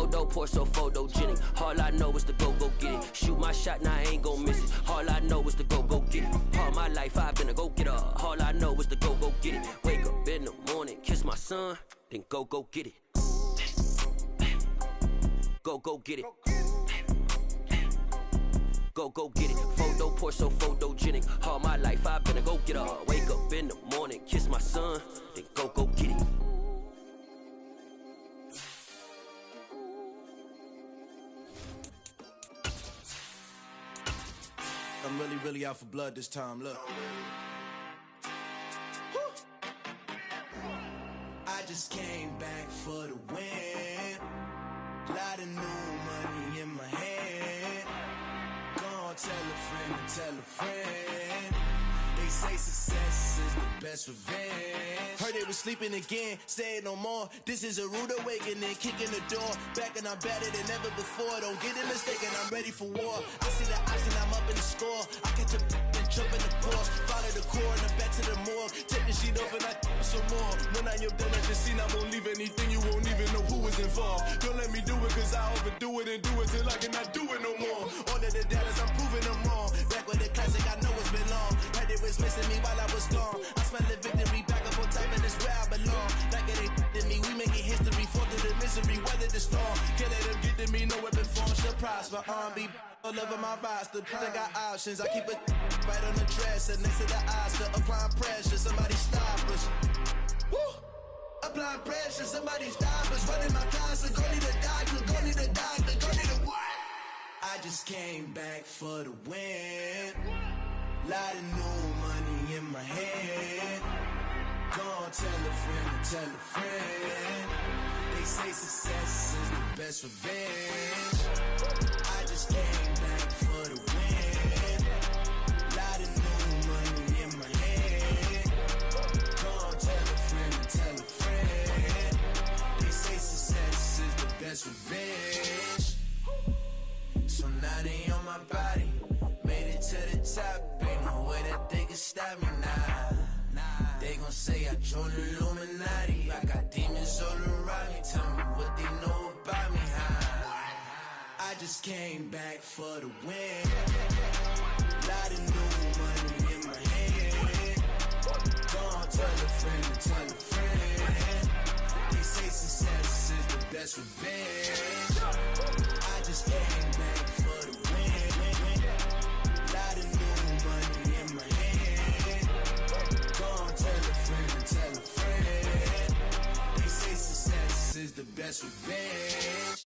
Photo poor, so photogenic. All I know is to go get it. Shoot my shot, now I ain't gon' miss it. All I know is to go get it. All my life I've been a go-getter. All I know is to go get it. Wake up in the morning, kiss my son, then go get it. Go get it. Go get it. Photo poor, so photogenic. All my life I've been a go-getter. Wake up in the morning, kiss my son, then go get it. I'm really out for blood this time, look. I just came back for the win. Lot of new money in my hand. Gonna tell a friend. They say success is the best revenge. Heard they was sleeping again, say it no more. This is a rude awakening, kicking the door. Back and I'm better than ever before. Don't get it mistaken, I'm ready for war. I see the option, I'm up in the score. I catch a and jump in the Porsche. Follow the core and I'm back to the morgue. Take the sheet off and I some more. When I am done at the scene, I won't leave anything. You won't even know who was involved. Don't let me do it cause I overdo it and do it till I cannot do it no more. All of the doubters, I'm proving them wrong. Back with the classic, I know it's been long. Heard it was missing me while I was gone. I smell the victory, back up on time and it's where I belong. Like it ain't to me, we making history. Fall through the misery, weather the storm. Can't let them get to me, no weapon form should prosper. R&B all over my roster, I got options. I keep it right on the dresser, next to the Oscar. Applying pressure, somebody stop us. Woo! Applying pressure, somebody stop us. Running my closet, go need a doctor, go need a doctor, go need a what? I just came back for the win. Lot of new money in my hand. Gonna tell a friend. They say success is the best revenge. I just came back for the win. Lot of new money in my hand. Gonna tell a friend. They say success is the best revenge. So now they on my body. Made it to the top. Ain't no way that they can stop me now. They gon' say I joined the Illuminati. I got demons all around me. Tell me what they know about me, huh? I just came back for the win. Lot of new money in my hand. Gonna tell a friend. They say success is the best revenge. I just came back for the win. Lot of new money in my hand. Gonna tell a friend. They say success is the best revenge.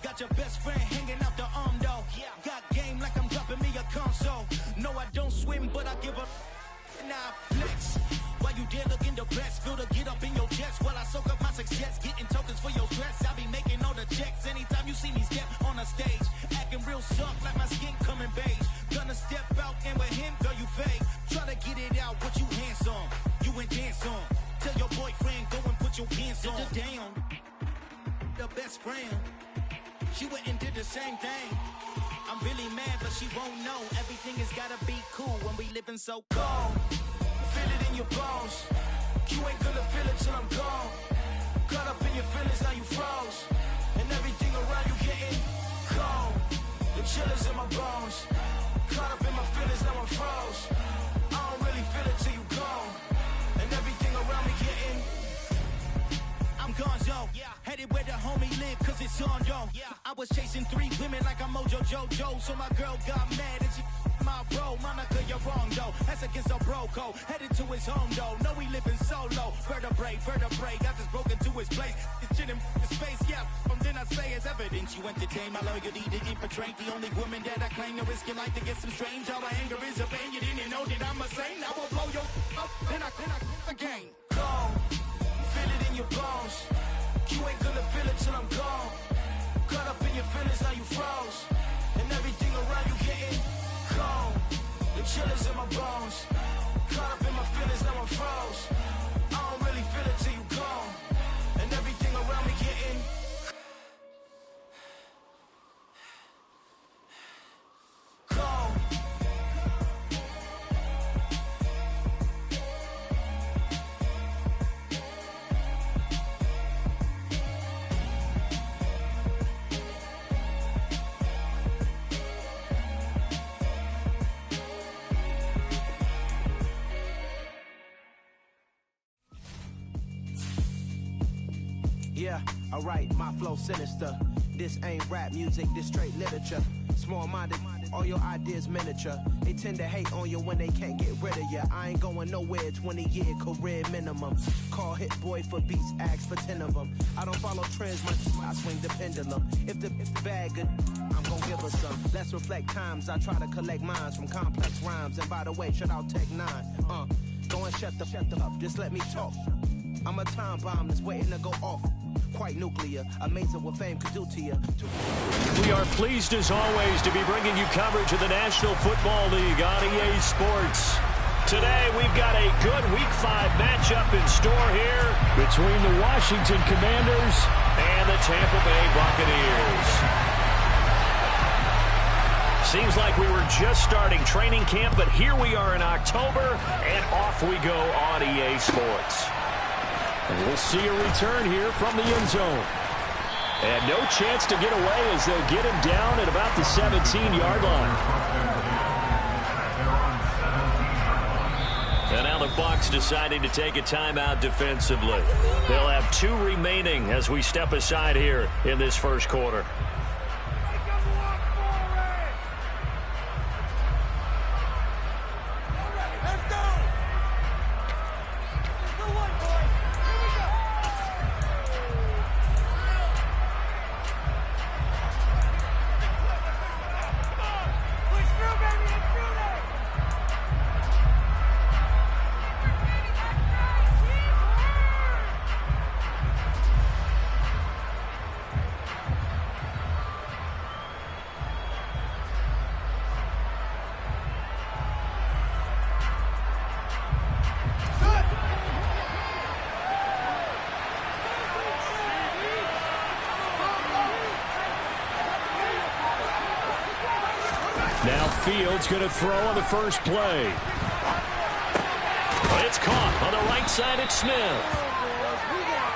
Got your best friend hanging out the arm though. Got game like I'm dropping me a console. No, I don't swim, but I give a nah flex. While you there looking depressed, feel the get up in your chest while I soak up my success. Getting tokens for your stress, I be making all the checks. Anytime you see me step on a stage, acting real soft like my skin coming beige. Gonna step out and with him, girl, you fake. Try to get it out, but you handsome. You ain't dance on. Tell your boyfriend, go and put your pants on. Down. The best friend. She went and did the same thing. I'm really mad, but she won't know. Everything has gotta be cool when we living so cold. Feel it in your bones. You ain't gonna feel it till I'm gone. Caught up in your feelings, now you froze. And everything around you getting cold. The chillers in my bones. Caught up in my feelings, now I'm froze. I don't really feel it till you gone. And everything around me getting I'm gonzo, headed where the homie live, cause it's on, yo. I was chasing 3 women like I'm Mojo Jojo, so my girl got mad and she my bro. Monica, you're wrong, though. That's against a bro code. Headed to his home, though. No, we living solo. Vertebrae, I just broke into his place. It's shit in his face, yeah. From then I say it's evidence you entertain my loyalty to infiltrate. The only woman that I claim to risk your life to get some strange. All my anger is a pain. You didn't know that I'm a saint. I will blow your up, then I again. Gone. Feel it in your bones. You ain't gonna feel it till I'm gone. Caught up in your feelings, now you froze. And everything around you getting cold. The chillers in my bones. Caught up in my feelings, now I'm froze. Yeah, alright, my flow sinister. This ain't rap music, this straight literature. Small-minded, all your ideas miniature. They tend to hate on you when they can't get rid of you. I ain't going nowhere, 20-year career minimum. Call Hit Boy for beats, ask for 10 of them. I don't follow trends, I swing the pendulum. If the bag good, I'm gon' give her some. Let's reflect times, I try to collect minds from complex rhymes. And by the way, shout out Tech 9. Go and shut the up, just let me talk. I'm a time bomb that's waiting to go off. Quite nuclear, amazing what fame could do to you. We are pleased as always to be bringing you coverage of the National Football League on EA Sports. Today we've got a good Week 5 matchup in store here between the Washington Commanders and the Tampa Bay Buccaneers. Seems like we were just starting training camp, but here we are in October, and off we go on EA Sports. And we'll see a return here from the end zone. And no chance to get away as they'll get him down at about the 17-yard line. And now the Bucs deciding to take a timeout defensively. They'll have 2 remaining as we step aside here in this first quarter. Now Fields going to throw on the first play. It's caught on the right side at Smith.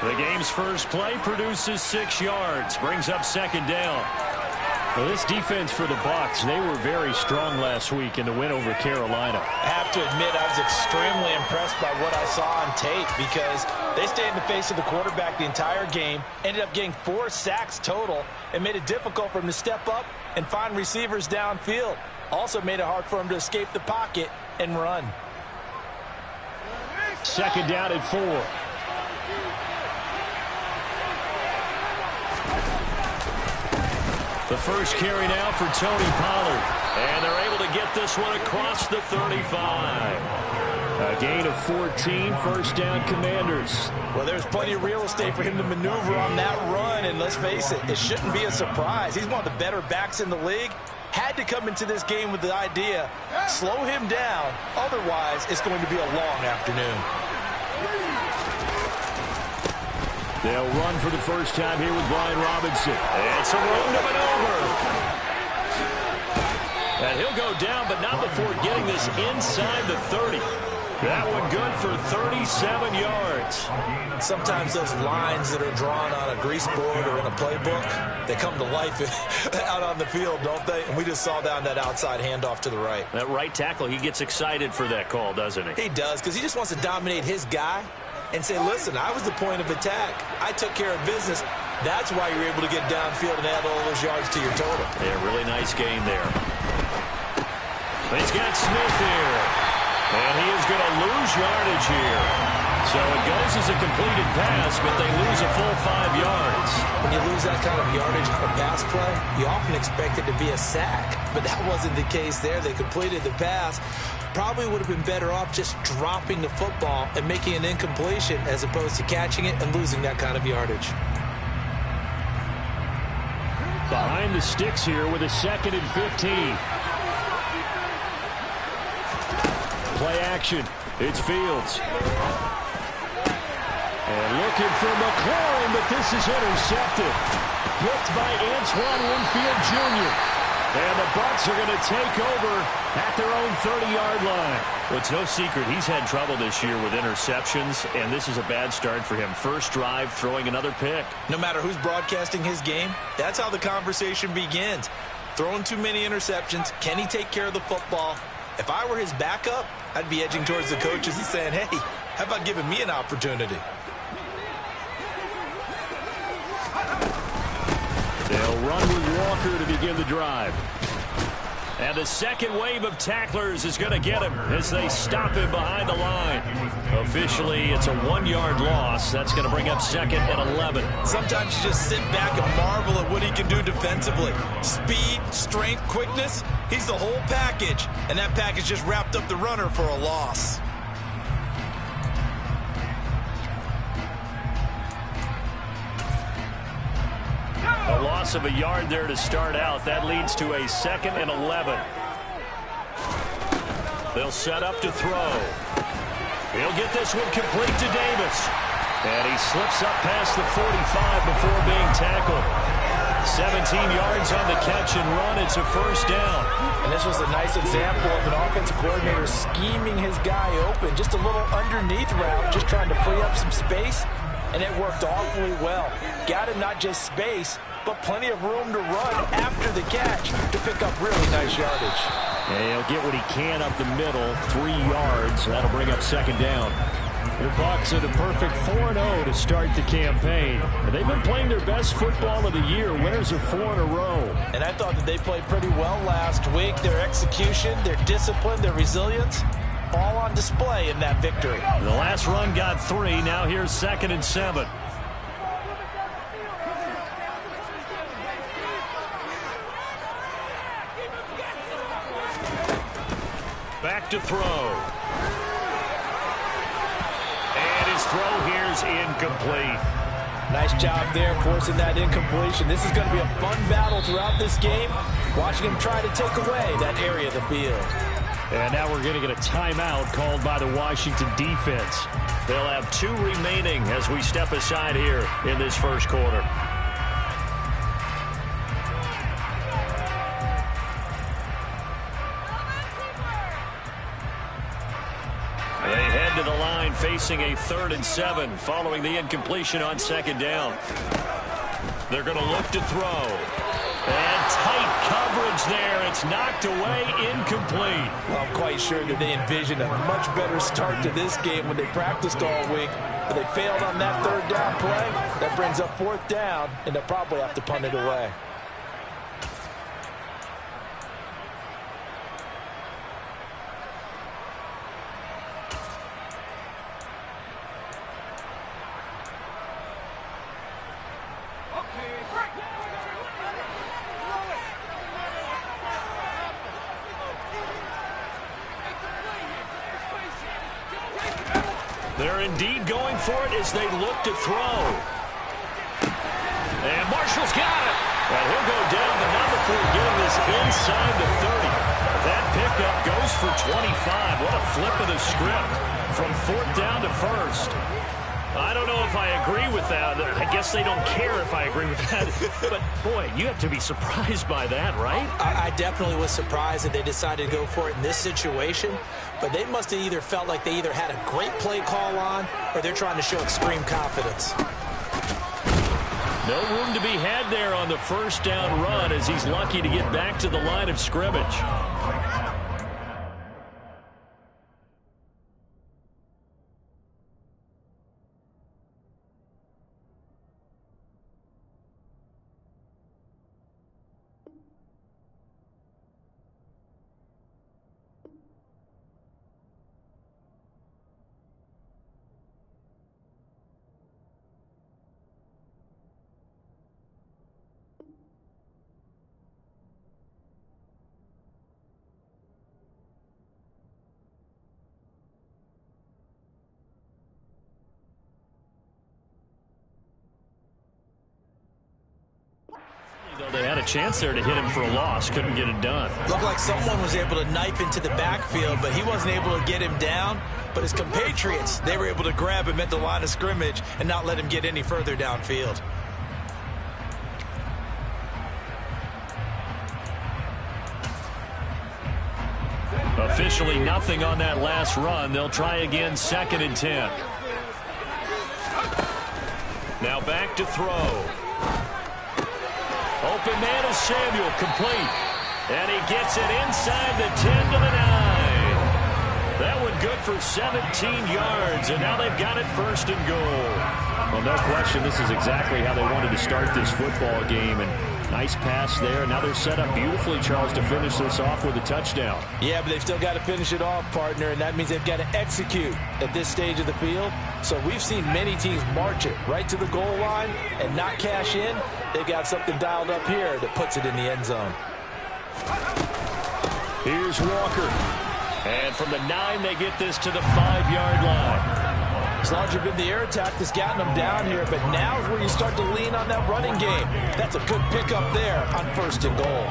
The game's first play produces 6 yards, brings up second down. Well, this defense for the Bucs, they were very strong last week in the win over Carolina. I have to admit, I was extremely impressed by what I saw on tape because they stayed in the face of the quarterback the entire game, ended up getting 4 sacks total, and made it difficult for him to step up and find receivers downfield. Also made it hard for him to escape the pocket and run. Second down at 4. The first carry now for Tony Pollard. And they're able to get this one across the 35. A gain of 14, first down Commanders. Well, there's plenty of real estate for him to maneuver on that run. And let's face it, it shouldn't be a surprise. He's one of the better backs in the league. Had to come into this game with the idea, slow him down. Otherwise, it's going to be a long afternoon. They'll run for the first time here with Brian Robinson. And some room to maneuver. And he'll go down, but not before getting this inside the 30. That one good for 37 yards. Sometimes those lines that are drawn on a grease board or in a playbook, they come to life out on the field, don't they? And we just saw down that outside handoff to the right. That right tackle, he gets excited for that call, doesn't he? He does, because he just wants to dominate his guy and say, listen, I was the point of attack. I took care of business. That's why you're able to get downfield and add all those yards to your total. Yeah, really nice gain there. He's got Smith here. And he is going to lose yardage here. So it goes as a completed pass, but they lose a full 5 yards. When you lose that kind of yardage on a pass play, you often expect it to be a sack. But that wasn't the case there. They completed the pass. Probably would have been better off just dropping the football and making an incompletion as opposed to catching it and losing that kind of yardage. Behind the sticks here with a 2nd and 15. Play action. It's Fields. And looking for McLaurin, but this is intercepted. Picked by Antoine Winfield Jr. And the Bucs are going to take over at their own 30-yard line. Well, it's no secret he's had trouble this year with interceptions, and this is a bad start for him. First drive, throwing another pick. No matter who's broadcasting his game, that's how the conversation begins. Throwing too many interceptions. Can he take care of the football? If I were his backup, I'd be edging towards the coaches and saying, hey, how about giving me an opportunity? They'll run with Walker to begin the drive. And the second wave of tacklers is going to get him as they stop him behind the line. Officially, it's a 1-yard loss. That's going to bring up 2nd and 11. Sometimes you just sit back and marvel at what he can do defensively. Speed, strength, quickness. He's the whole package. And that package just wrapped up the runner for a loss. A loss of a yard there to start out. That leads to a 2nd and 11. They'll set up to throw. He'll get this one complete to Davis. And he slips up past the 45 before being tackled. 17 yards on the catch and run. It's a first down. And this was a nice example of an offensive coordinator scheming his guy open. Just a little underneath route, just trying to free up some space. And it worked awfully well. Got him not just space, but plenty of room to run after the catch to pick up really nice yardage. And he'll get what he can up the middle, 3 yards. That'll bring up 2nd down. The Bucs at a perfect 4-0 to start the campaign. They've been playing their best football of the year. Winners of 4 in a row. And I thought that they played pretty well last week. Their execution, their discipline, their resilience, all on display in that victory. The last run got 3. Now here's 2nd and 7. Back to throw. And his throw here's incomplete. Nice job there forcing that incompletion. This is going to be a fun battle throughout this game. Watching him try to take away that area of the field. And now we're going to get a timeout called by the Washington defense. They'll have 2 remaining as we step aside here in this first quarter. They head to the line facing a 3rd and 7 following the incompletion on 2nd down. They're going to look to throw. And tight coverage there. It's knocked away, incomplete. Well, I'm quite sure that they envisioned a much better start to this game when they practiced all week. But they failed on that 3rd down play. That brings up 4th down, and they'll probably have to punt it away. They're indeed going for it as they look to throw. And Marshall's got it. And he'll go down the number 4, getting this inside the 30. That pickup goes for 25. What a flip of the script from 4th down to 1st. I don't know if I agree with that. I guess they don't care if I agree with that. But, boy, you have to be surprised by that, right? I definitely was surprised that they decided to go for it in this situation. But they must have either felt like they either had a great play call on or they're trying to show extreme confidence. No room to be had there on the 1st down run as he's lucky to get back to the line of scrimmage. They had a chance there to hit him for a loss. Couldn't get it done. Looked like someone was able to knife into the backfield, but he wasn't able to get him down. But his compatriots, they were able to grab him at the line of scrimmage and not let him get any further downfield. Officially nothing on that last run. They'll try again 2nd and 10. Now back to throw. Open man is Samuel, complete. And he gets it inside the 10 to the 9. That one good for 17 yards, and now they've got it 1st and goal. Well, no question, this is exactly how they wanted to start this football game, and Nice pass there. Now they're set up beautifully, Charles, to finish this off with a touchdown. Yeah, but they've still got to finish it off, partner, and that means they've got to execute at this stage of the field. So we've seen many teams march it right to the goal line and not cash in. They've got something dialed up here that puts it in the end zone. Here's Walker. And from the 9, they get this to the 5-yard line. As long as you've been the air attack that's gotten them down here, but now is where you start to lean on that running game. That's a good pickup there on 1st and goal.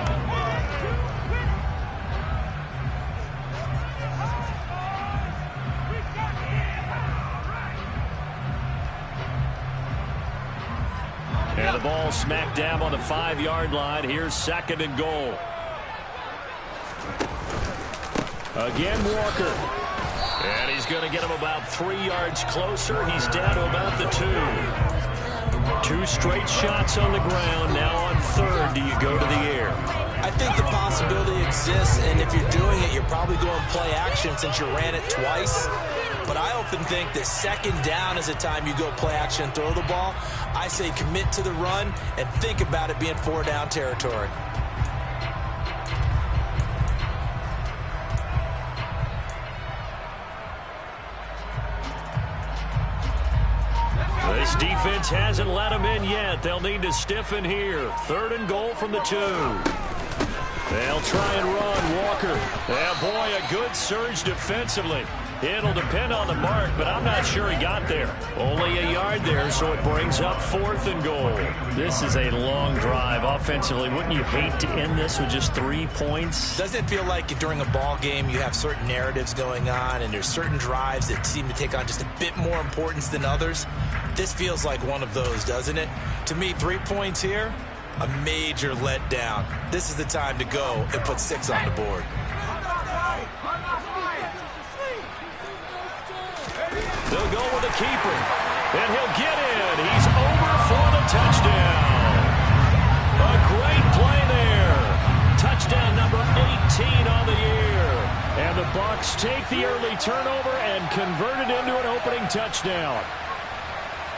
And the ball smack dab on the 5-yard line. Here's 2nd and goal. Again, Walker. And he's going to get him about 3 yards closer. He's down to about the 2. 2 straight shots on the ground. Now on 3rd, do you go to the air? I think the possibility exists, and if you're doing it, you're probably going play action since you ran it twice. But I often think that 2nd down is the time you go play action and throw the ball. I say commit to the run and think about it being 4-down territory. This defense hasn't let them in yet. They'll need to stiffen here. 3rd and goal from the 2. They'll try and run. Walker. Yeah, boy, a good surge defensively. It'll depend on the mark, but I'm not sure he got there. Only a yard there, so it brings up 4th and goal. This is a long drive offensively. Wouldn't you hate to end this with just 3 points? Doesn't it feel like during a ball game you have certain narratives going on and there's certain drives that seem to take on just a bit more importance than others? This feels like one of those, doesn't it? To me, 3 points here, a major letdown. This is the time to go and put 6 on the board. They'll go with the keeper, and he'll get in. He's over for the touchdown. A great play there. Touchdown number 18 on the year. And the Bucs take the early turnover and convert it into an opening touchdown.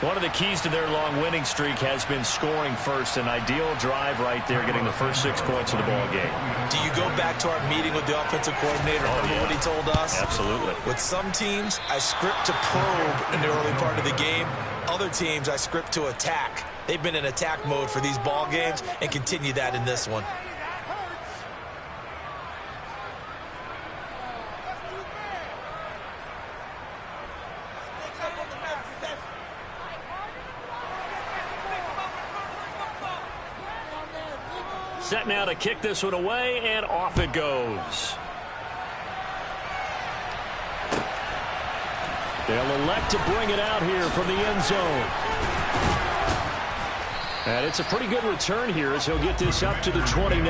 One of the keys to their long winning streak has been scoring first. An ideal drive right there, getting the first 6 points of the ball game. Do you go back to our meeting with the offensive coordinator? Remember what he told us? Absolutely. With some teams, I script to probe in the early part of the game. Other teams, I script to attack. They've been in attack mode for these ball games and continue that in this one. Set now to kick this one away, and off it goes. They'll elect to bring it out here from the end zone. And it's a pretty good return here as he'll get this up to the 29.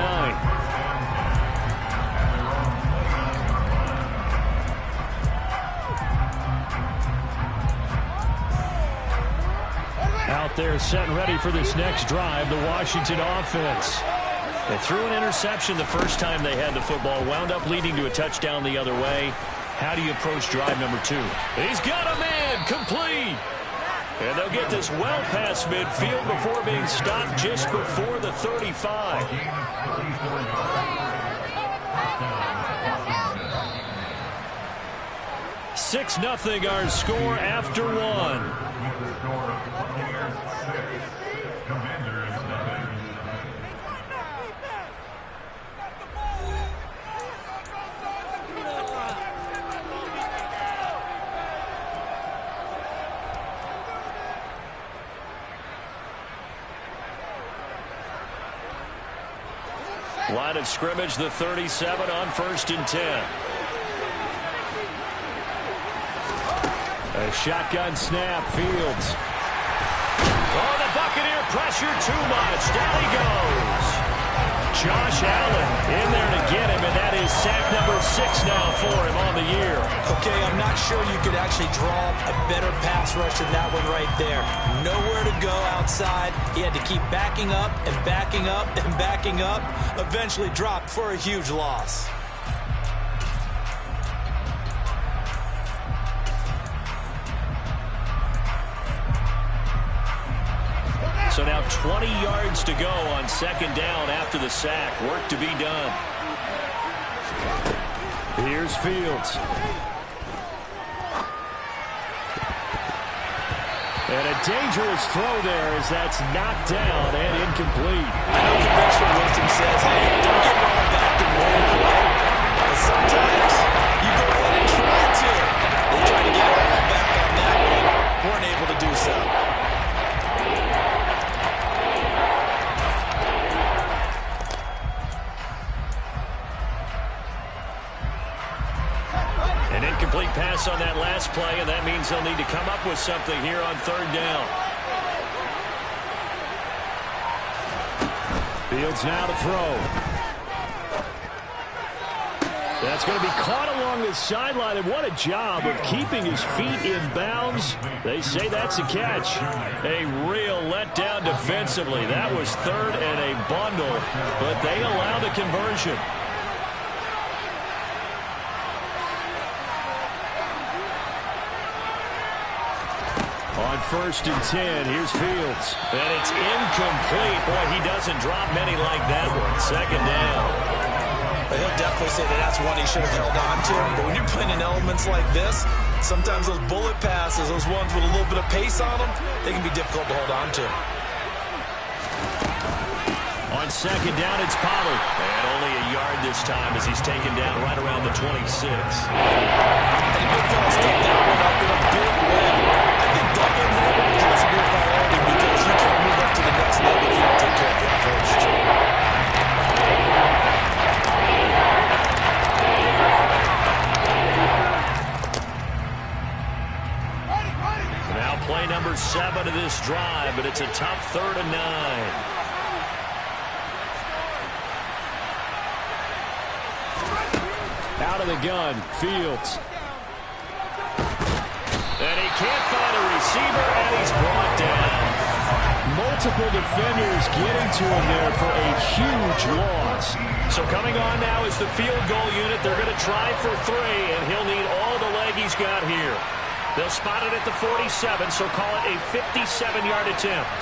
Out there set and ready for this next drive, the Washington offense. They threw an interception the first time they had the football, wound up leading to a touchdown the other way. How do you approach drive number 2? He's got a man, complete. And they'll get this well past midfield before being stopped just before the 35. 6-0 our score after 1. Line of scrimmage, the 37 on 1st and 10. A shotgun snap, Fields. Oh, the Buccaneer pressure too much. Down he goes. Josh Allen in there to get him, and that is sack number 6 now for him on the year. Okay, I'm not sure you could actually draw a better pass rush than that one right there. Nowhere to go outside. He had to keep backing up and backing up and backing up. Eventually dropped for a huge loss. So now 20 yards to go on second down after the sack. Work to be done. Here's Fields. And a dangerous throw there as that's knocked down and incomplete. I know conventional wisdom says, hey, don't get all back in one play. But sometimes you go ahead and try to. They tried to get it all back on that one. Weren't able to do so. An incomplete pass on that last play, and that means they'll need to come up with something here on third down. Fields now to throw. That's going to be caught along the sideline, and what a job of keeping his feet in bounds. They say that's a catch. A real letdown defensively. That was third and a bundle, but they allowed a conversion. On 1st and 10, here's Fields. And it's incomplete. Boy, he doesn't drop many like that one. Second down. But he'll definitely say that that's one he should have held on to. But when you're playing in elements like this, sometimes those bullet passes, those ones with a little bit of pace on them, they can be difficult to hold on to. On second down, it's Pollard. And only a yard this time as he's taken down right around the 26. And the big fella stepped that one up in a big way. I think double move has to be a priority because you can't move up to the next level if you don't take care of that first. Now play number 7 of this drive, but it's a tough 3rd and 9. Out of the gun, Fields. And he can't find a receiver, and he's brought down. Multiple defenders getting to him there for a huge loss. So coming on now is the field goal unit. They're going to try for 3, and he'll need all the leg he's got here. They'll spot it at the 47, so call it a 57-yard attempt.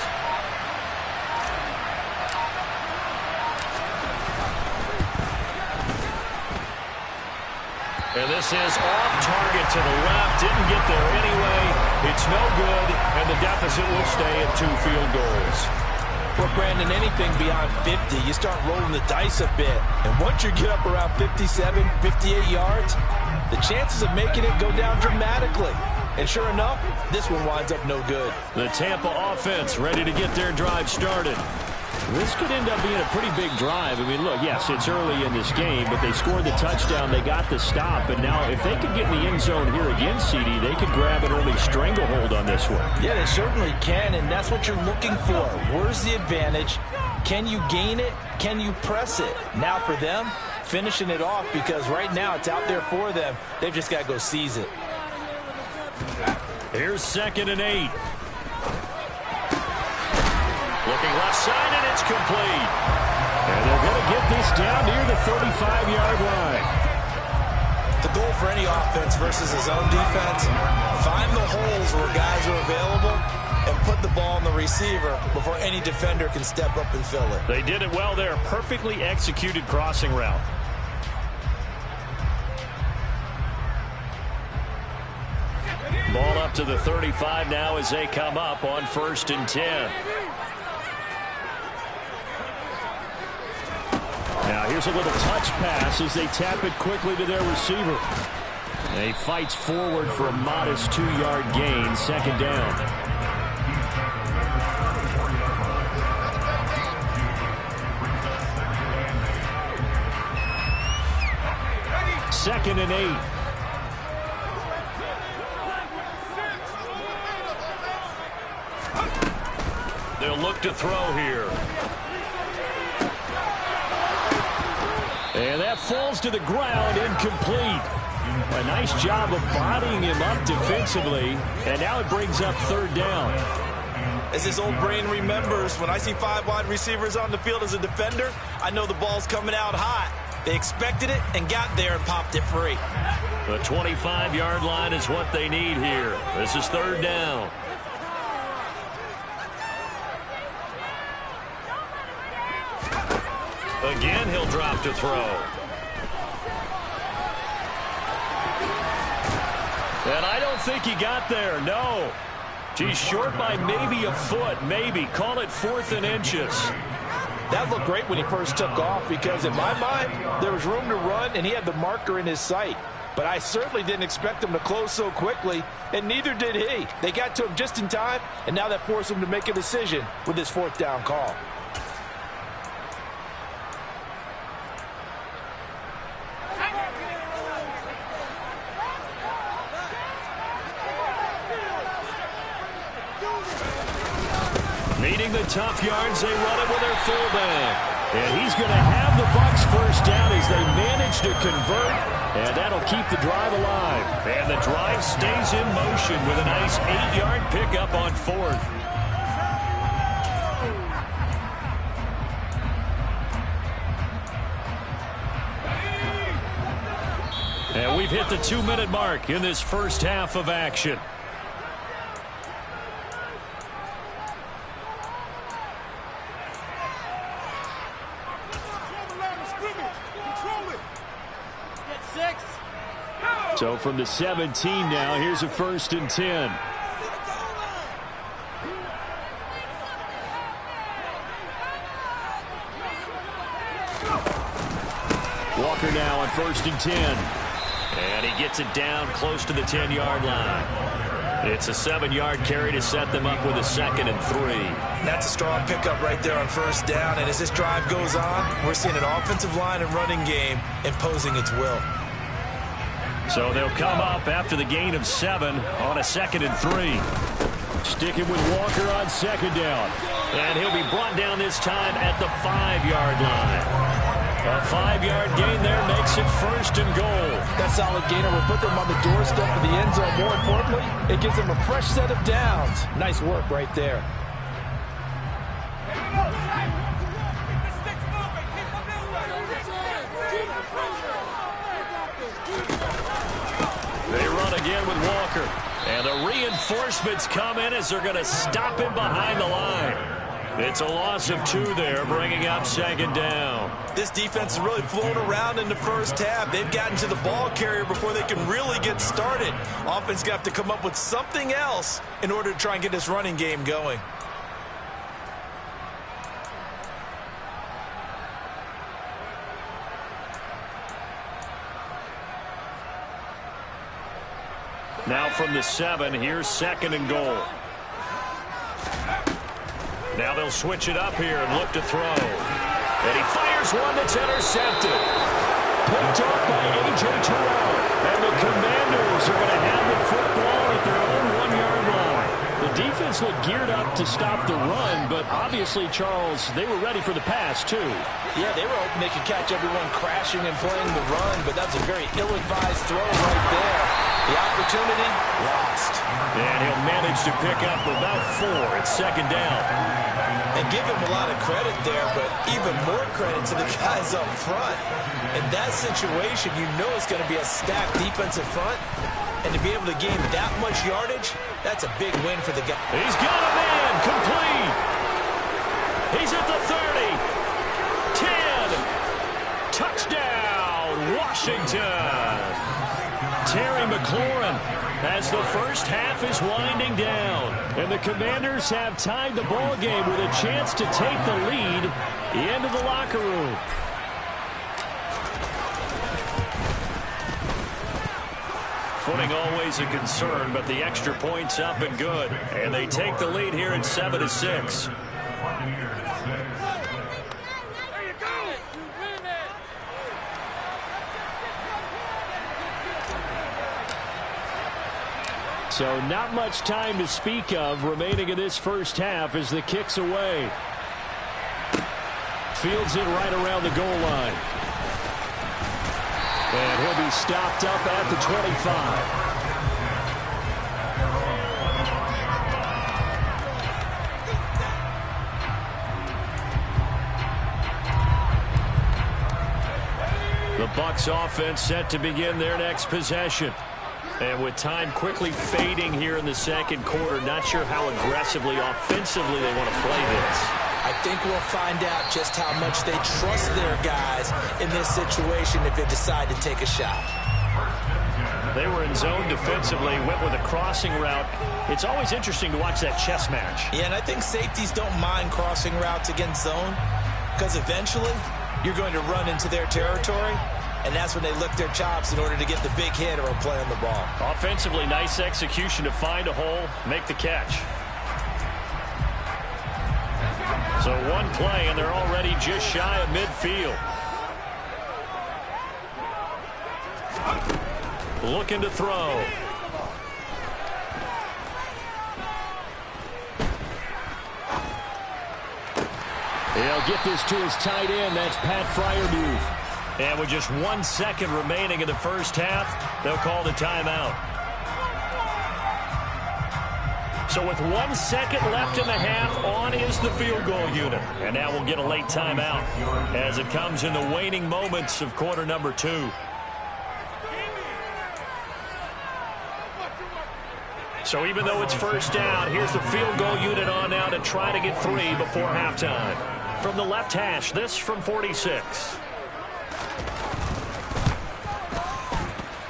And this is off target to the left. Didn't get there anyway. It's no good, and the deficit will stay at 2 field goals. Well, Brandon, anything beyond 50, you start rolling the dice a bit. And once you get up around 57, 58 yards, the chances of making it go down dramatically. And sure enough, this one winds up no good. The Tampa offense ready to get their drive started. This could end up being a pretty big drive. I mean, look, yes, it's early in this game, but they scored the touchdown. They got the stop. And now if they could get in the end zone here again, CD, they could grab an early stranglehold on this one. Yeah, they certainly can, and that's what you're looking for. Where's the advantage? Can you gain it? Can you press it? Now for them, finishing it off, because right now it's out there for them. They've just got to go seize it. Here's 2nd and 8. Looking left side, and it's complete. And they're going to get this down near the 35-yard line. The goal for any offense versus his own defense, find the holes where guys are available and put the ball on the receiver before any defender can step up and fill it. They did it well there. Perfectly executed crossing route. Ball up to the 35 now as they come up on 1st and 10. Now here's a little touch pass as they tap it quickly to their receiver. He fights forward for a modest 2-yard gain, 2nd down. Second and 8. They'll look to throw here. And that falls to the ground, incomplete. A nice job of bodying him up defensively, and now it brings up 3rd down. As his old brain remembers, when I see 5 wide receivers on the field as a defender, I know the ball's coming out hot. They expected it and got there and popped it free. The 25-yard line is what they need here. This is 3rd down. Again, he'll drop to throw. And I don't think he got there, no. He's short by maybe a foot, maybe. Call it 4th and inches. That looked great when he first took off because, in my mind, there was room to run, and he had the marker in his sight. But I certainly didn't expect him to close so quickly, and neither did he. They got to him just in time, and now that forced him to make a decision with his 4th down call. Needing the tough yards, they run it with their fullback. And he's going to have the Bucs first down as they manage to convert, and that'll keep the drive alive. And the drive stays in motion with a nice 8-yard pickup on 4th. And we've hit the 2-minute mark in this first half of action. So from the 17 now, here's a 1st and 10. Walker now on 1st and 10. And he gets it down close to the 10-yard line. It's a 7-yard carry to set them up with a 2nd and 3. That's a strong pickup right there on 1st down. And as this drive goes on, we're seeing an offensive line and running game imposing its will. So they'll come up after the gain of 7 on a 2nd and 3. Sticking with Walker on 2nd down. And he'll be brought down this time at the 5-yard line. A 5-yard gain there makes it 1st and goal. That solid gainer will put them on the doorstep of the end zone. More importantly, it gives them a fresh set of downs. Nice work right there. They run again with Walker. And the reinforcements come in as they're going to stop him behind the line. It's a loss of 2 there, bringing up 2nd down. This defense has really flown around in the first half. They've gotten to the ball carrier before they can really get started. Offense got to come up with something else in order to try and get this running game going. Now from the 7, here's 2nd and goal. Now they'll switch it up here and look to throw. And he fires one that's intercepted. Picked up by A.J. Terrell. And the Commanders are going to have the football at their own 1-yard line. The defense looked geared up to stop the run, but obviously, Charles, they were ready for the pass, too. Yeah, they were hoping they could catch everyone crashing and playing the run, but that's a very ill-advised throw right there. The opportunity lost. And he'll manage to pick up about 4 at 2nd down. And give him a lot of credit there, but even more credit to the guys up front. In that situation, you know it's going to be a stacked defensive front. And to be able to gain that much yardage, that's a big win for the guy. He's got a man complete. He's at the 30. 10. Touchdown, Washington. Terry McLaurin as the first half is winding down. And the Commanders have tied the ball game with a chance to take the lead into the locker room. Footing always a concern, but the extra point's up and good. And they take the lead here at 7-6. So not much time to speak of remaining in this first half as the kick's away. Fields it right around the goal line. And he'll be stopped up at the 25. The Bucs offense set to begin their next possession. And with time quickly fading here in the second quarter, not sure how aggressively, offensively they want to play this. I think we'll find out just how much they trust their guys in this situation if they decide to take a shot. They were in zone defensively, went with a crossing route. It's always interesting to watch that chess match. Yeah, and I think safeties don't mind crossing routes against zone because eventually you're going to run into their territory, and that's when they lick their chops in order to get the big hit or a play on the ball. Offensively, nice execution to find a hole, make the catch. So one play, and they're already just shy of midfield. Looking to throw. He'll get this to his tight end. That's Pat Freiermuth. And with just 1 second remaining in the first half, they'll call the timeout. So with 1 second left in the half, on is the field goal unit. And now we'll get a late timeout as it comes in the waning moments of quarter number 2. So even though it's first down, here's the field goal unit on now to try to get 3 before halftime. From the left hash, this from 46.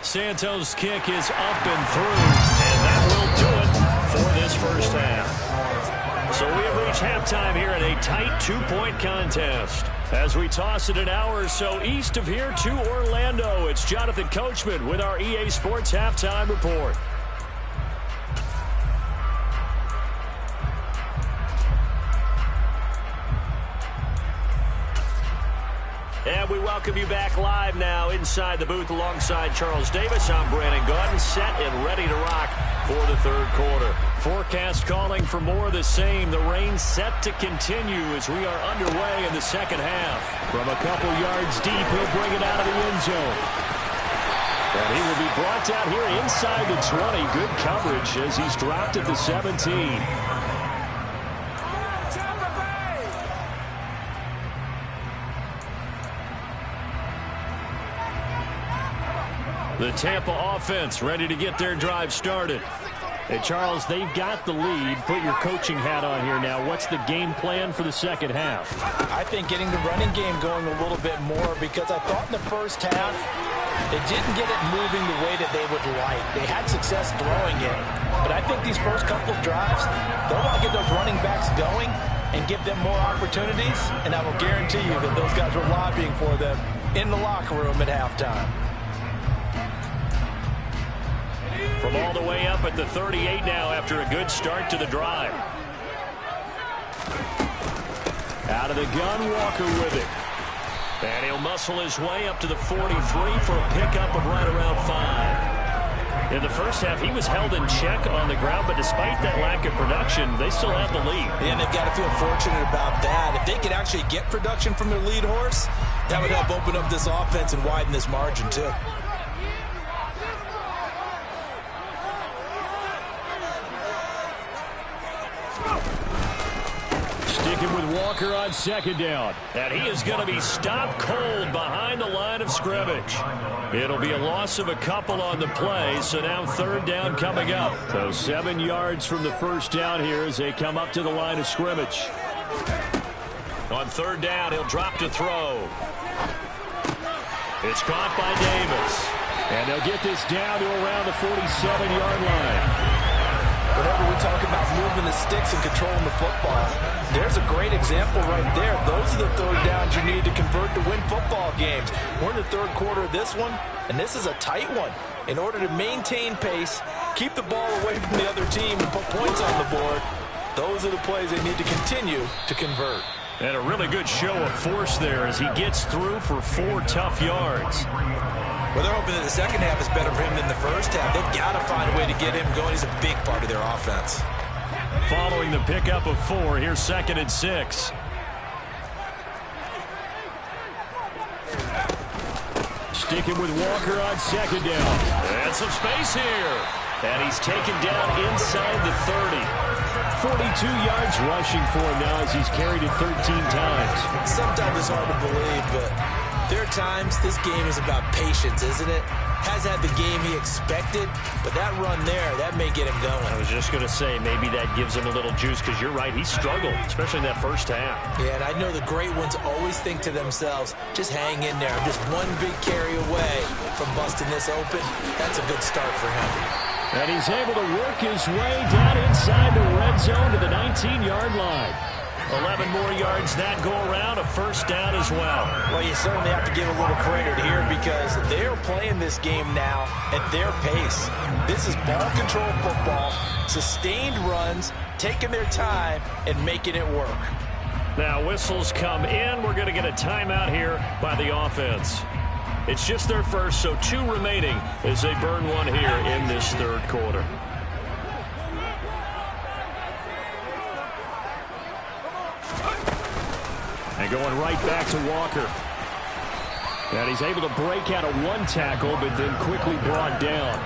Santos' kick is up and through, and that will do it for this first half. So we have reached halftime here in a tight 2-point contest. As we toss it an hour or so east of here to Orlando, it's Jonathan Coachman with our EA Sports Halftime Report. And we welcome you back live now inside the booth alongside Charles Davis. I'm Brandon Gaudin, set and ready to rock for the third quarter. Forecast calling for more of the same. The rain set to continue as we are underway in the second half. From a couple yards deep, he'll bring it out of the end zone. And he will be brought down here inside the 20. Good coverage as he's dropped at the 17. The Tampa offense ready to get their drive started. And Charles, they've got the lead. Put your coaching hat on here now. What's the game plan for the second half? I think getting the running game going a little bit more, because I thought in the first half they didn't get it moving the way that they would like. They had success throwing it, but I think these first couple of drives, they'll want to get those running backs going and give them more opportunities, and I will guarantee you that those guys were lobbying for them in the locker room at halftime. From all the way up at the 38 now after a good start to the drive. Out of the gun, Walker with it. And he'll muscle his way up to the 43 for a pickup of right around 5. In the first half, he was held in check on the ground, but despite that lack of production, they still have the lead. And they've got to feel fortunate about that. If they could actually get production from their lead horse, that would help open up this offense and widen this margin too. Sticking with Walker on second down. And he is going to be stopped cold behind the line of scrimmage. It'll be a loss of a couple on the play, so now third down coming up. So 7 yards from the first down here as they come up to the line of scrimmage. On third down, he'll drop to throw. It's caught by Davis. And they'll get this down to around the 47-yard line. Whenever we talk about moving the sticks and controlling the football, there's a great example right there. Those are the third downs you need to convert to win football games. We're in the third quarter of this one, and this is a tight one. In order to maintain pace, keep the ball away from the other team, and put points on the board, those are the plays they need to continue to convert. And a really good show of force there as he gets through for 4 tough yards. Well, they're hoping that the second half is better for him than the first half. They've got to find a way to get him going. He's a big part of their offense. Following the pickup of 4, here's 2nd and 6. Sticking with Walker on second down. And some space here. And he's taken down inside the 30. 42 yards rushing for him now as he's carried it 13 times. Sometimes it's hard to believe, but there are times this game is about patience, isn't it? Has had the game he expected, but that run there, that may get him going. I was just going to say, maybe that gives him a little juice, because you're right, he struggled, especially in that first half. Yeah, and I know the great ones always think to themselves, just hang in there. I'm just one big carry away from busting this open. That's a good start for him. And he's able to work his way down inside the red zone to the 19-yard line. 11 more yards that go around, a first down as well. Well, you certainly have to give a little credit here because they're playing this game now at their pace. This is ball control football, sustained runs, taking their time, and making it work. Now whistles come in. We're going to get a timeout here by the offense. It's just their first, so 2 remaining as they burn one here in this third quarter. And going right back to Walker. And he's able to break out of 1 tackle, but then quickly brought down.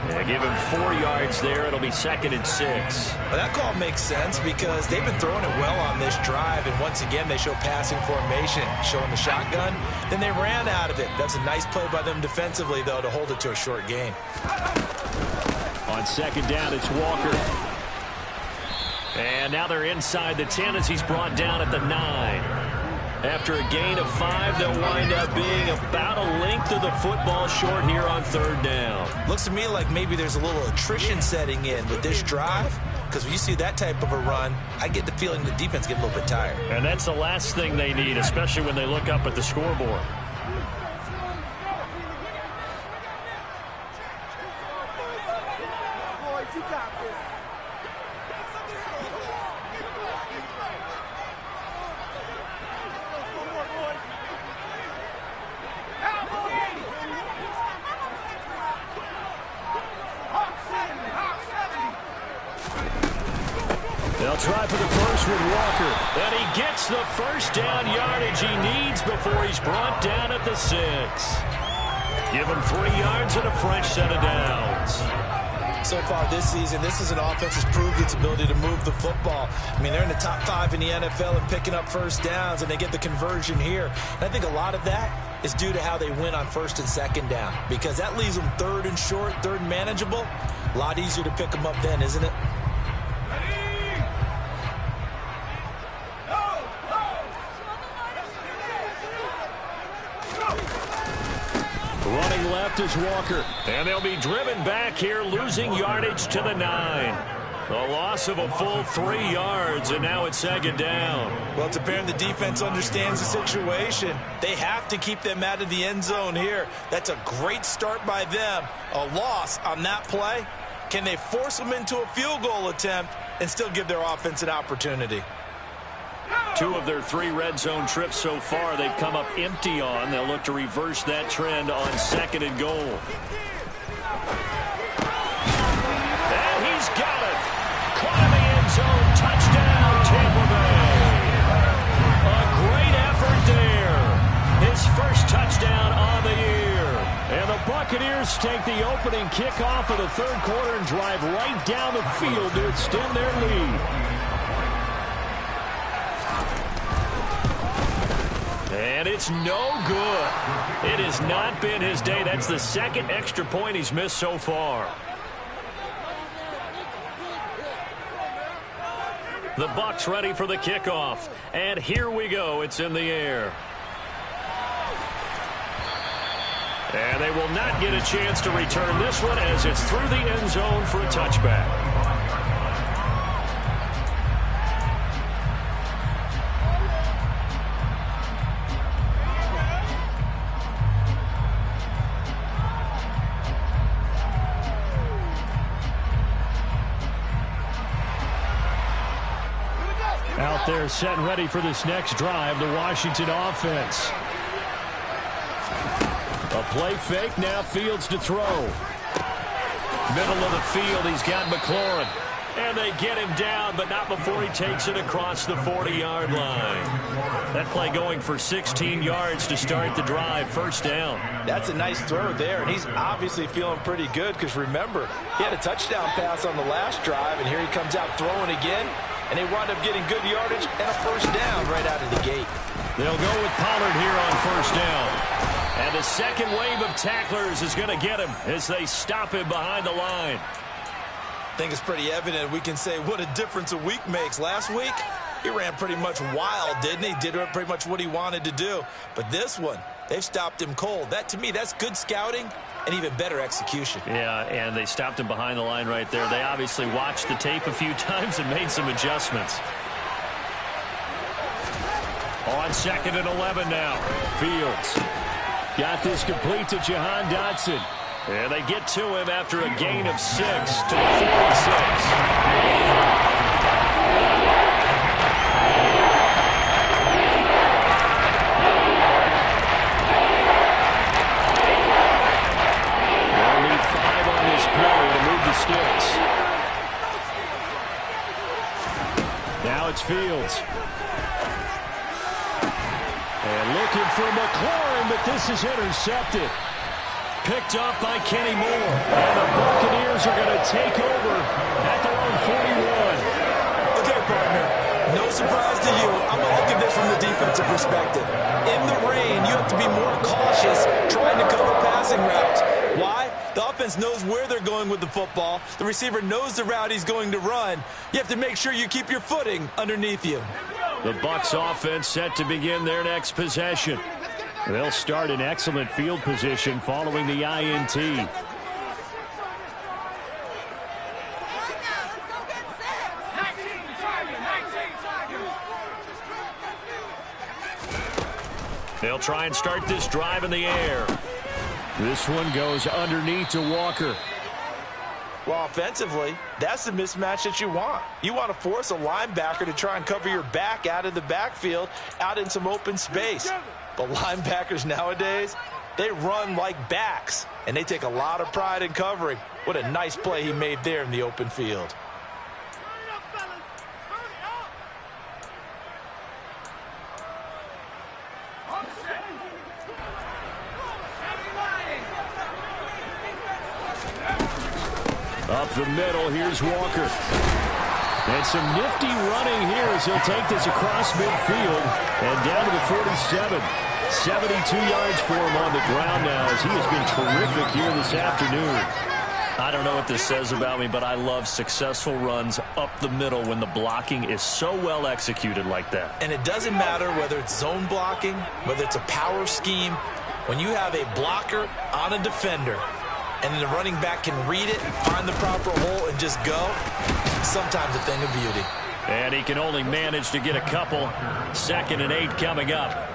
And give him 4 yards there. It'll be 2nd and 6. Well, that call makes sense because they've been throwing it well on this drive. And once again, they show passing formation, showing the shotgun. Then they ran out of it. That's a nice play by them defensively, though, to hold it to a short gain. On 2nd down, it's Walker. And now they're inside the 10 as he's brought down at the 9. After a gain of 5, they'll wind up being about a length of the football short here on 3rd down. Looks to me like maybe there's a little attrition setting in with this drive, because when you see that type of a run, I get the feeling the defense get a little bit tired. And that's the last thing they need, especially when they look up at the scoreboard. They'll try for the first with Walker. And he gets the first down yardage he needs before he's brought down at the 6. Give him 3 yards and a fresh set of downs. So far this season, this is an offense that's proved its ability to move the football. I mean, they're in the top 5 in the NFL and picking up first downs, and they get the conversion here. And I think a lot of that is due to how they win on 1st and 2nd down, because that leaves them 3rd and short, 3rd and manageable. A lot easier to pick them up then, isn't it? Running left is Walker. And they'll be driven back here, losing yardage to the 9. A loss of a full 3 yards, and now it's 2nd down. Well, it's apparent the defense understands the situation. They have to keep them out of the end zone here. That's a great start by them. A loss on that play. Can they force them into a field goal attempt and still give their offense an opportunity? 2 of their 3 red zone trips so far they've come up empty on. They'll look to reverse that trend on 2nd and goal. And he's got it. Caught in the end zone. Touchdown, Tampa Bay. A great effort there. His first touchdown on the year. And the Buccaneers take the opening kickoff of the 3rd quarter and drive right down the field to extend their lead. And it's no good. It has not been his day. That's the 2nd extra point he's missed so far. The Bucs ready for the kickoff. And here we go. It's in the air. And they will not get a chance to return this one as it's through the end zone for a touchback. Out there set and ready for this next drive, the Washington offense. A play fake, now Fields to throw. Middle of the field, he's got McLaurin. And they get him down, but not before he takes it across the 40-yard line. That play going for 16 yards to start the drive, first down. That's a nice throw there, and he's obviously feeling pretty good because, remember, he had a touchdown pass on the last drive, and here he comes out throwing again, and they wind up getting good yardage and a first down right out of the gate. They'll go with Pollard here on first down. And the second wave of tacklers is going to get him as they stop him behind the line. I think it's pretty evident we can say what a difference a week makes. Last week, he ran pretty much wild, didn't he? Did pretty much what he wanted to do. But this one, they've stopped him cold. That, to me, that's good scouting and even better execution. Yeah, and they stopped him behind the line right there. They obviously watched the tape a few times and made some adjustments. On 2nd and 11 now. Fields got this complete to Jahan Dotson. And they get to him after a gain of 6 to the 46. They'll need 5 on this play to move the sticks. Now it's Fields. And looking for McLaurin, but this is intercepted. Picked off by Kenny Moore. And the Buccaneers are going to take over at their own 41. Okay, partner, no surprise to you. I'm going to look at this from the defensive perspective. In the rain, you have to be more cautious trying to cover passing routes. Why? The offense knows where they're going with the football. The receiver knows the route he's going to run. You have to make sure you keep your footing underneath you. The Bucs offense set to begin their next possession. They'll start in excellent field position following the INT. They'll try and start this drive in the air. This one goes underneath to Walker. Well, offensively, that's the mismatch that you want. You want to force a linebacker to try and cover your back out of the backfield, out in some open space. But linebackers nowadays, they run like backs, and they take a lot of pride in covering. What a nice play he made there in the open field. Up the middle, here's Walker. And some nifty running here as he'll take this across midfield and down to the 47. 72 yards for him on the ground now as he has been terrific here this afternoon. I don't know what this says about me, but I love successful runs up the middle when the blocking is so well executed like that. And it doesn't matter whether it's zone blocking, whether it's a power scheme. When you have a blocker on a defender, and the running back can read it, find the proper hole, and just go, sometimes a thing of beauty. And he can only manage to get a couple. 2nd and 8 coming up.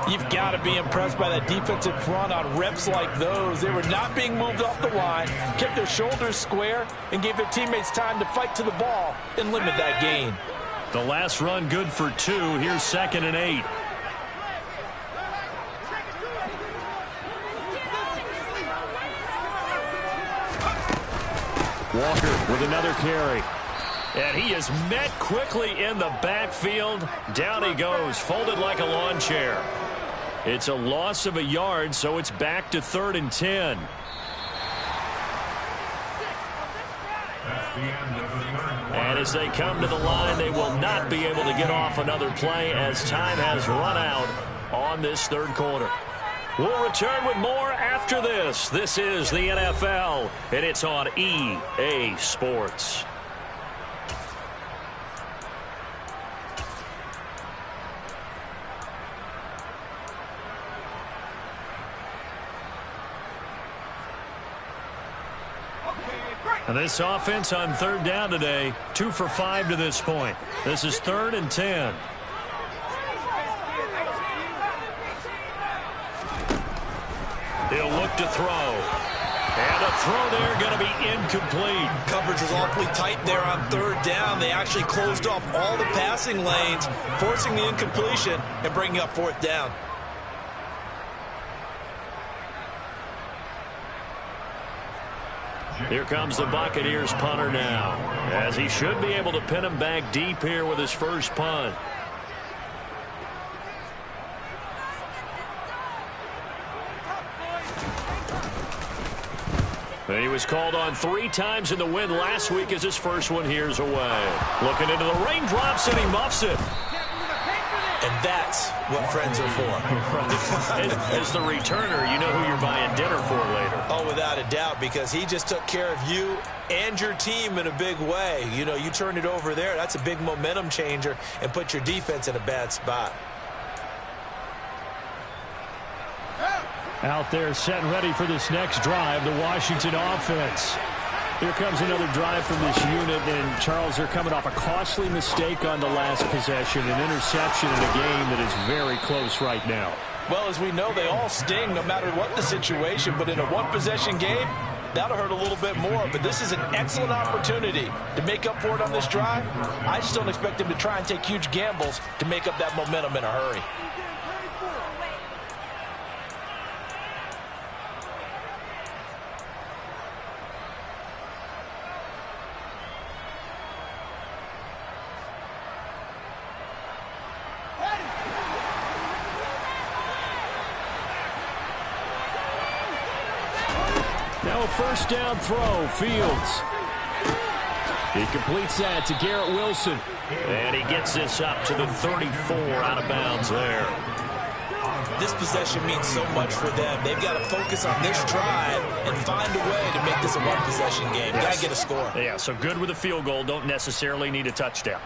You've got to be impressed by that defensive front on reps like those. They were not being moved off the line, kept their shoulders square, and gave their teammates time to fight to the ball and limit that gain. The last run good for 2. Here's 2nd and 8. Walker with another carry. And he is met quickly in the backfield. Down he goes, folded like a lawn chair. It's a loss of a yard, so it's back to 3rd and 10. And as they come to the line, they will not be able to get off another play as time has run out on this 3rd quarter. We'll return with more after this. This is the NFL, and it's on EA Sports. And this offense on 3rd down today, 2 for 5 to this point. This is 3rd and 10. He'll look to throw. And a throw there going to be incomplete. Coverage was awfully tight there on 3rd down. They actually closed off all the passing lanes, forcing the incompletion and bringing up 4th down. Here comes the Buccaneers punter now, as he should be able to pin him back deep here with his first punt. He was called on 3 times in the win last week as his first one here's away. Looking into the raindrops, and he muffs it. And that's what friends are for. As the returner, you know who you're buying dinner for later. Oh, without a doubt, because he just took care of you and your team in a big way. You know, you turn it over there, that's a big momentum changer and put your defense in a bad spot. Out there set and ready for this next drive, the Washington offense. Here comes another drive from this unit, and Charles, they're coming off a costly mistake on the last possession, an interception in a game that is very close right now. Well, as we know, they all sting no matter what the situation, but in a one-possession game, that'll hurt a little bit more. But this is an excellent opportunity to make up for it on this drive. I just don't expect them to try and take huge gambles to make up that momentum in a hurry. Now a first down throw, Fields. He completes that to Garrett Wilson. And he gets this up to the 34 out of bounds there. This possession means so much for them. They've got to focus on this drive and find a way to make this a one-possession game. Got to get a score. Yeah, so good with a field goal. Don't necessarily need a touchdown.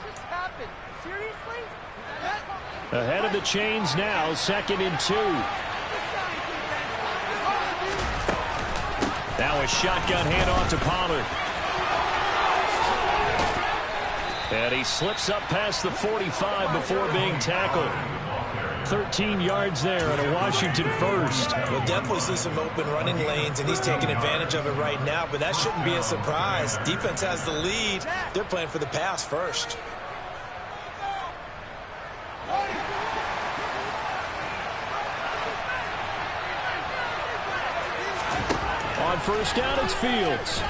Ahead of the chains now, 2nd and 2. Now a shotgun handoff to Pollard. And he slips up past the 45 before being tackled. 13 yards there and a Washington first. We'll definitely see some open running lanes, and he's taking advantage of it right now, but that shouldn't be a surprise. Defense has the lead. They're playing for the pass first. On first down, it's Fields.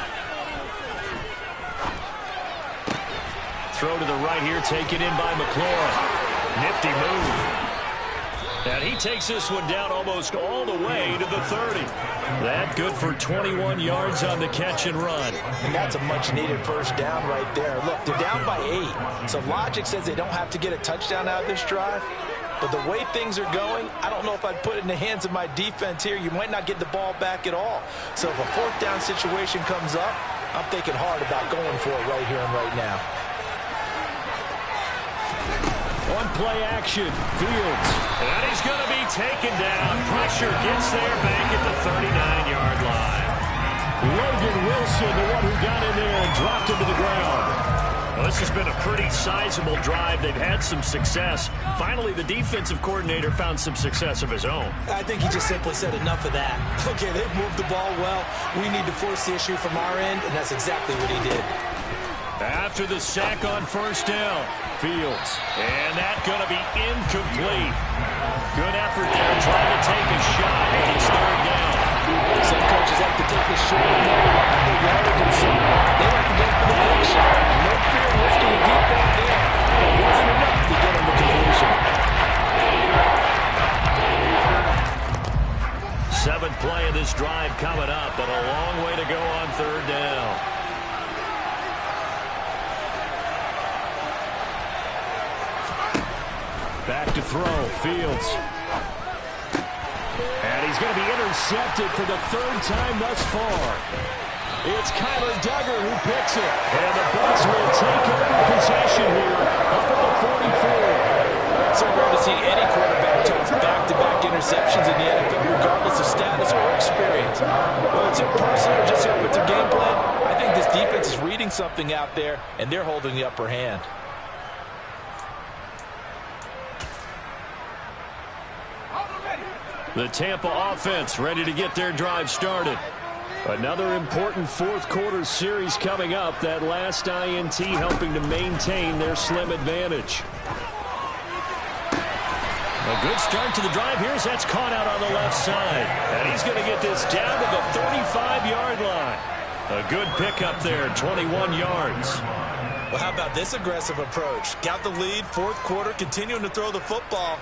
Throw to the right here, taken in by McLaurin. Nifty move. And he takes this one down almost all the way to the 30. That good for 21 yards on the catch and run. And that's a much-needed first down right there. Look, they're down by 8. So logic says they don't have to get a touchdown out of this drive. But the way things are going, I don't know if I'd put it in the hands of my defense here. You might not get the ball back at all. So if a fourth down situation comes up, I'm thinking hard about going for it right here and right now. On play action, Fields. And he's going to be taken down. Pressure gets there back at the 39-yard line. Logan Wilson, the one who got in there and dropped him to the ground. Well, this has been a pretty sizable drive. They've had some success. Finally, the defensive coordinator found some success of his own. I think he just simply said enough of that. Okay, they've moved the ball well. We need to force the issue from our end, and that's exactly what he did. After the sack on first down, Fields. And that's going to be incomplete. Good effort there trying to take a shot. It's third down. Some coaches like to take the short yardage and some they like to go for the big shot. No fear lifting a deep ball there. But it wasn't enough to get him the completion. 7th play of this drive coming up, but a long way to go on third down. Back to throw, Fields. And he's going to be intercepted for the 3rd time thus far. It's Kyler Duggar who picks it. And the Bucs will take over possession here up at the 44. So rare to see any quarterback toss back-to-back interceptions in the NFL, regardless of status or experience. Well, it's impersonal or just here with their game plan. I think this defense is reading something out there, and they're holding the upper hand. The Tampa offense ready to get their drive started. Another important fourth quarter series coming up. That last INT helping to maintain their slim advantage. A good start to the drive here as that's caught out on the left side. And he's going to get this down to the 35-yard line. A good pickup there, 21 yards. Well, how about this aggressive approach? Got the lead, fourth quarter, continuing to throw the football.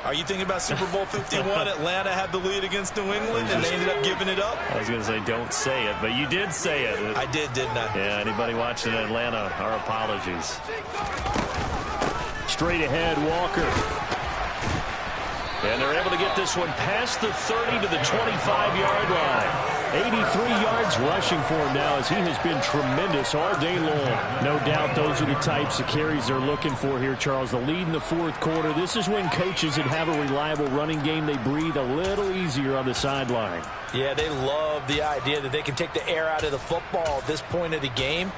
Are you thinking about Super Bowl 51? Atlanta had the lead against New England, and they ended up giving it up? I was going to say, don't say it, but you did say it. I did, didn't I? Yeah, anybody watching Atlanta, our apologies. Straight ahead, Walker. And they're able to get this one past the 30 to the 25-yard line. 83 yards rushing for him now as he has been tremendous all day long. No doubt those are the types of carries they're looking for here, Charles. The lead in the fourth quarter. This is when coaches that have a reliable running game, they breathe a little easier on the sideline. Yeah, they love the idea that they can take the air out of the football at this point of the game.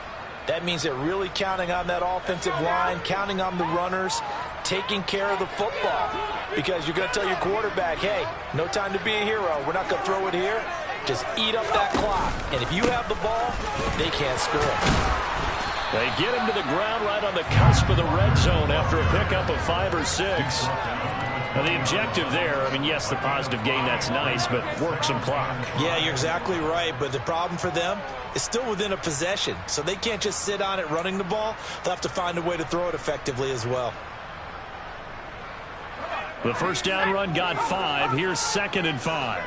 That means they're really counting on that offensive line, counting on the runners, taking care of the football. Because you're going to tell your quarterback, hey, no time to be a hero. We're not going to throw it here. Just eat up that clock. And if you have the ball, they can't score. They get him to the ground right on the cusp of the red zone after a pickup of 5 or 6. Now the objective there, I mean, yes, the positive gain, that's nice, but work some clock. Yeah, you're exactly right. But the problem for them is still within a possession. So they can't just sit on it running the ball. They'll have to find a way to throw it effectively as well. The first down run got 5. Here's 2nd and 5.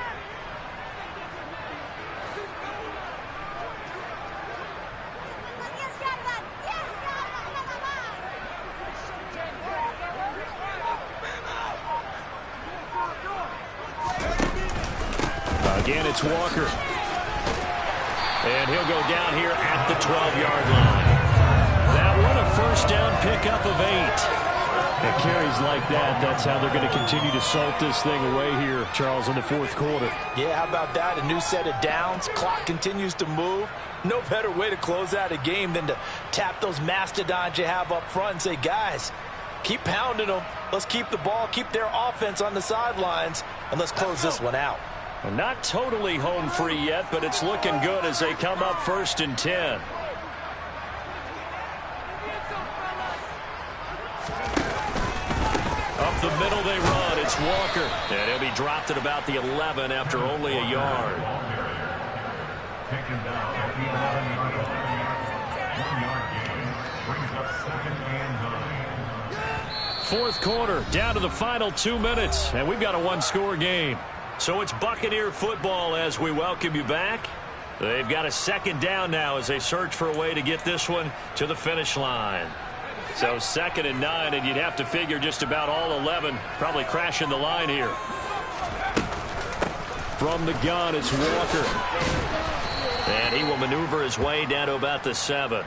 Again, it's Walker. And he'll go down here at the 12-yard line. That one a first down pickup of 8. And carries like that, that's how they're going to continue to salt this thing away here, Charles, in the fourth quarter. Yeah, how about that? A new set of downs. Clock continues to move. No better way to close out a game than to tap those mastodons you have up front and say, guys, keep pounding them. Let's keep the ball, keep their offense on the sidelines, and let's close this one out. Well, not totally home free yet, but it's looking good as they come up 1st and 10. Up the middle they run. It's Walker. And he'll be dropped at about the 11 after only a yard. Fourth quarter, down to the final 2 minutes, and we've got a one-score game. So it's Buccaneer football as we welcome you back. They've got a second down now as they search for a way to get this one to the finish line. So 2nd and 9, and you'd have to figure just about all 11 probably crashing the line here. From the gun, it's Walker. And he will maneuver his way down to about the 7.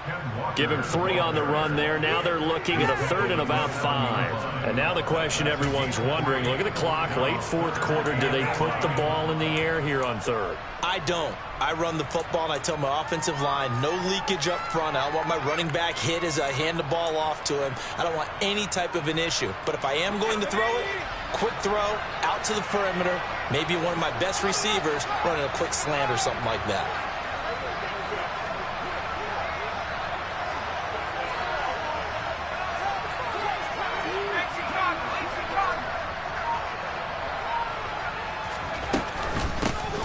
Give him 3 on the run there. Now they're looking at a 3rd and about 5. And now the question everyone's wondering, look at the clock, late fourth quarter, do they put the ball in the air here on 3rd? I don't. I run the football, and I tell my offensive line, no leakage up front. I don't want my running back hit as I hand the ball off to him. I don't want any type of an issue. But if I am going to throw it, quick throw, out to the perimeter, maybe one of my best receivers running a quick slant or something like that.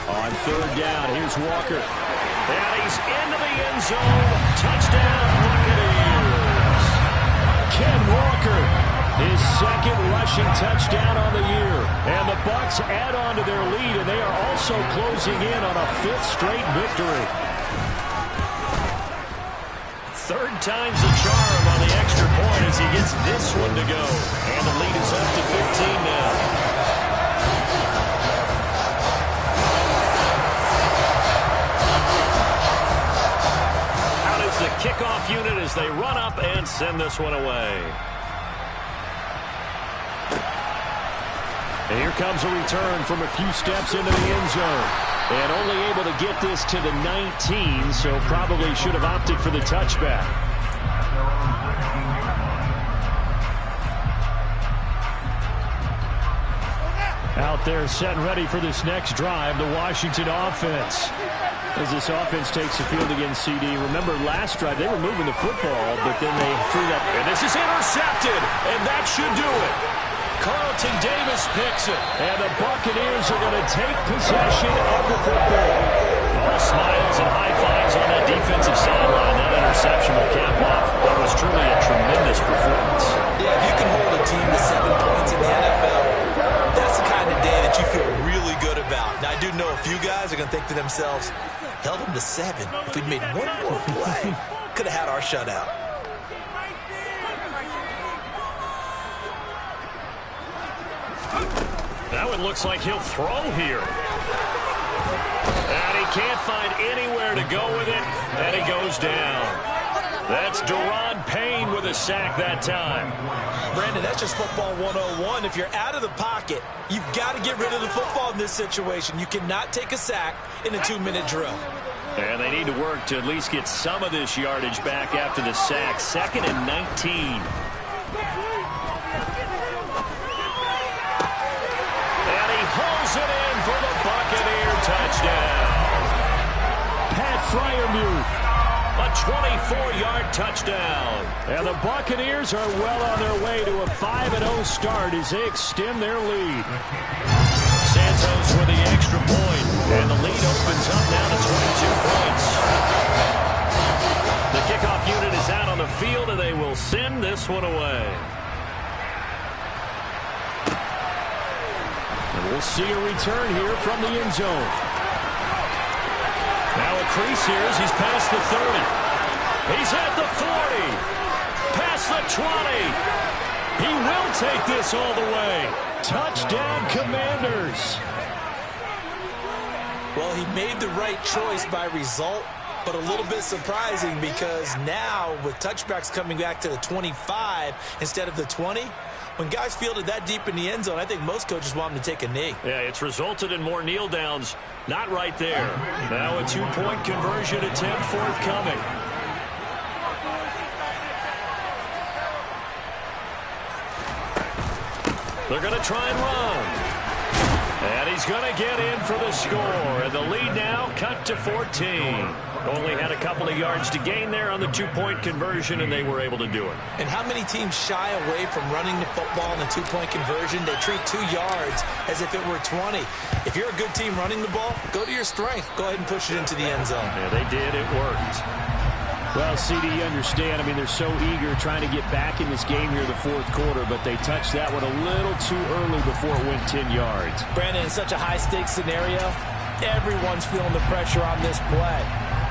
On 3rd down, here's Walker. And he's into the end zone. Touchdown, Buccaneers. Ken Walker, his 2nd rushing touchdown on the year. And the Bucs add on to their lead, and they are also closing in on a 5th straight victory. 3rd time's the charm on the extra point as he gets this one to go. And the lead is up to 15 now. The kickoff unit as they run up and send this one away. And here comes a return from a few steps into the end zone. And only able to get this to the 19, so probably should have opted for the touchback. Out there set and ready for this next drive, the Washington offense. As this offense takes the field against CD. Remember last drive, they were moving the football, but then they threw that. And this is intercepted, and that should do it. Carlton Davis picks it, and the Buccaneers are going to take possession of the football. All smiles and high fives on that defensive sideline. That interception will cap off what was truly a tremendous performance. Yeah, if you can hold a team to 7 points in the NFL, that's the kind of day that you feel really good about. Now, I do know a few guys are going to think to themselves, held them to 7. If we'd made one more play, could have had our shutout. Now it looks like he'll throw here. And he can't find anywhere to go with it, and he goes down. That's Deron Payne with a sack that time. Brandon, that's just football 101. If you're out of the pocket, you've got to get rid of the football in this situation. You cannot take a sack in a 2-minute drill. And they need to work to at least get some of this yardage back after the sack. 2nd and 19. And he holds it in for the Buccaneer touchdown. Pat Freiermuth. A 24-yard touchdown. And the Buccaneers are well on their way to a 5-0 start as they extend their lead. Santos with the extra point, and the lead opens up now to 22 points. The kickoff unit is out on the field, and they will send this one away. And we'll see a return here from the end zone. Now a crease here as he's past the 30. He's at the 40. Past the 20. He will take this all the way. Touchdown, Commanders. Well, he made the right choice by result, but a little bit surprising because now with touchbacks coming back to the 25 instead of the 20, when guys fielded that deep in the end zone, I think most coaches want them to take a knee. Yeah, it's resulted in more kneel downs. Not right there. Now a 2-point conversion attempt forthcoming. They're going to try and run. And he's going to get in for the score. And the lead now cut to 14. Only had a couple of yards to gain there on the 2-point conversion, and they were able to do it. And how many teams shy away from running the football in a 2-point conversion? They treat 2 yards as if it were 20. If you're a good team running the ball, go to your strength. Go ahead and push it into the end zone. Yeah, they did. It worked. Well, CD, you understand. I mean, they're so eager trying to get back in this game here in the 4th quarter, but they touched that one a little too early before it went 10 yards. Brandon, in such a high-stakes scenario, everyone's feeling the pressure on this play.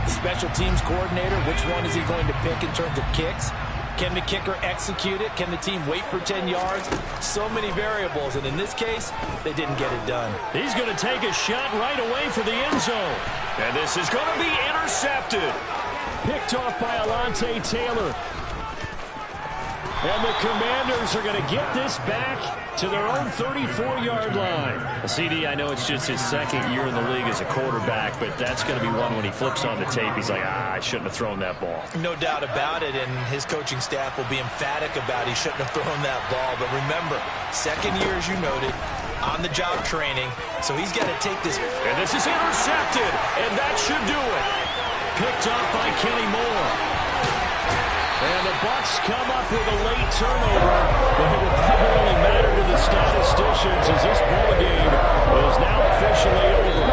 The special teams coordinator, which one is he going to pick in terms of kicks? Can the kicker execute it? Can the team wait for 10 yards? So many variables, and in this case, they didn't get it done. He's going to take a shot right away for the end zone. And this is going to be intercepted. Picked off by Alontae Taylor. And the Commanders are going to get this back to their own 34-yard line. Well, CD, I know it's just his 2nd year in the league as a quarterback, but that's going to be one when he flips on the tape. He's like, I shouldn't have thrown that ball. No doubt about it, and his coaching staff will be emphatic about he shouldn't have thrown that ball. But remember, 2nd year, as you noted, on-the-job training, so he's got to take this. And this is intercepted, and that should do it. Picked up by Kenny Moore. And the Bucs come up with a late turnover, but it will probably only matter to the statisticians as this ball game is now officially over.